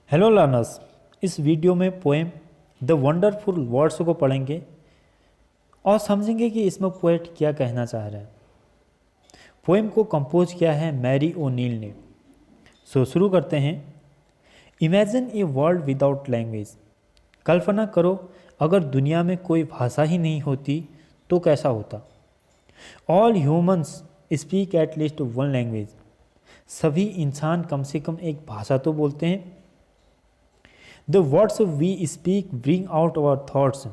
Hello learners, इस video में poem the wonderful words को पढ़ेंगे और समझेंगे कि इसमें पोएट क्या कहना चाह रहा है। पोएम को कंपोज किया है मैरी ओनील ने। शुरू करते हैं। Imagine a world without language. कल्पना करो अगर दुनिया में कोई भाषा ही नहीं होती तो कैसा होता। All humans speak at least one language. सभी इंसान कम से कम एक भाषा तो बोलते हैं। The words we speak bring out our thoughts.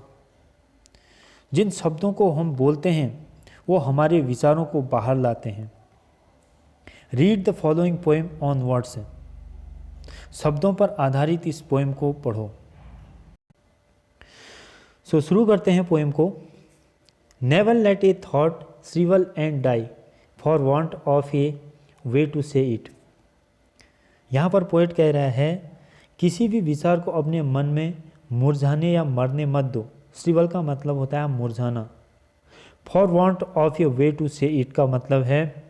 जिन शब्दों को हम बोलते हैं वो हमारे विचारों को बाहर लाते हैं। Read the following poem on words. शब्दों पर आधारित इस पोएम को पढ़ो। शुरू करते हैं पोएम को। Never let a thought shrivel and die for want of a way to say it. यहाँ पर पोएट कह रहा है किसी भी विचार को अपने मन में मुरझाने या मरने मत दो। श्रिवल का मतलब होता है मुरझाना। For want of a way to say it का मतलब है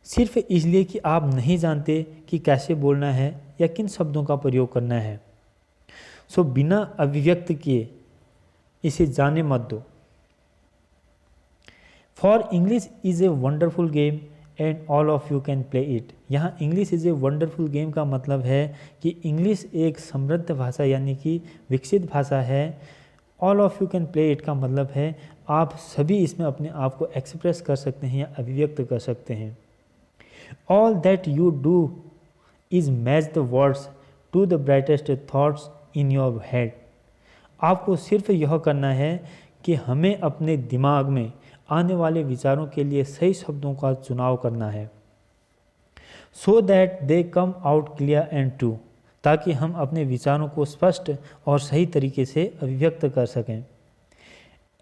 सिर्फ इसलिए कि आप नहीं जानते कि कैसे बोलना है या किन शब्दों का प्रयोग करना है। बिना अभिव्यक्त किए इसे जाने मत दो। For English is a wonderful game and all of you can play it. यहाँ English is a wonderful game का मतलब है कि इंग्लिश एक समृद्ध भाषा यानी कि विकसित भाषा है। All of you can play it का मतलब है आप सभी इसमें अपने आप को एक्सप्रेस कर सकते हैं या अभिव्यक्त कर सकते हैं। All that you do is match the words to the brightest thoughts in your head. आपको सिर्फ यह करना है कि हमें अपने दिमाग में आने वाले विचारों के लिए सही शब्दों का चुनाव करना है। So that they come out clear and true, ताकि हम अपने विचारों को स्पष्ट और सही तरीके से अभिव्यक्त कर सकें।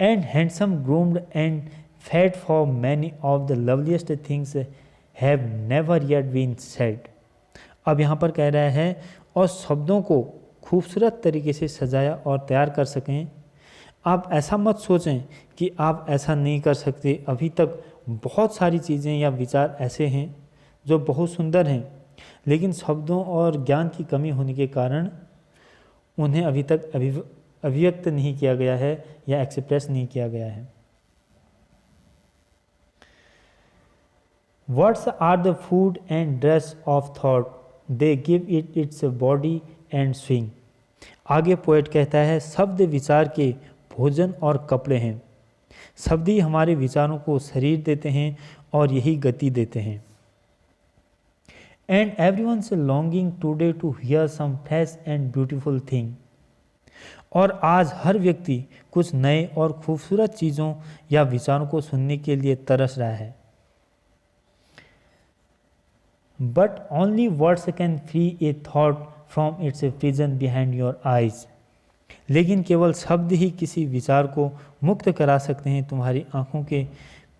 And handsome groomed and fed for many of the loveliest things have never yet been said. अब यहाँ पर कह रहा है और शब्दों को खूबसूरत तरीके से सजाया और तैयार कर सकें। आप ऐसा मत सोचें कि आप ऐसा नहीं कर सकते। अभी तक बहुत सारी चीज़ें या विचार ऐसे हैं जो बहुत सुंदर हैं, लेकिन शब्दों और ज्ञान की कमी होने के कारण उन्हें अभी तक अभिव्यक्त नहीं किया गया है या एक्सप्रेस नहीं किया गया है। Words are the food and dress of thought, they give it its body and swing. आगे पोएट कहता है शब्द विचार के भोजन और कपड़े हैं। शब्द ही हमारे विचारों को शरीर देते हैं और यही गति देते हैं। And everyone's longing today to hear some fresh and beautiful thing. और आज हर व्यक्ति कुछ नए और खूबसूरत चीज़ों या विचारों को सुनने के लिए तरस रहा है। But only words can free A thought from its prison behind your eyes. लेकिन केवल शब्द ही किसी विचार को मुक्त करा सकते हैं तुम्हारी आंखों के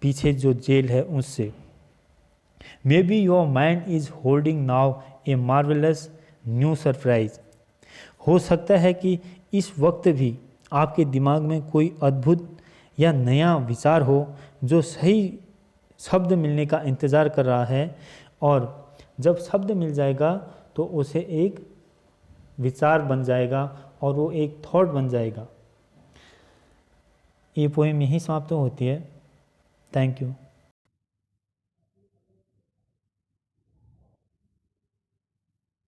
पीछे जो जेल है उससे। May be your mind is holding now a marvellous new surprise. हो सकता है कि इस वक्त भी आपके दिमाग में कोई अद्भुत या नया विचार हो जो सही शब्द मिलने का इंतज़ार कर रहा है, और जब शब्द मिल जाएगा तो उसे एक विचार बन जाएगा और वो एक थॉट बन जाएगा। ये पोएम यहीं समाप्त होती है। Thank you.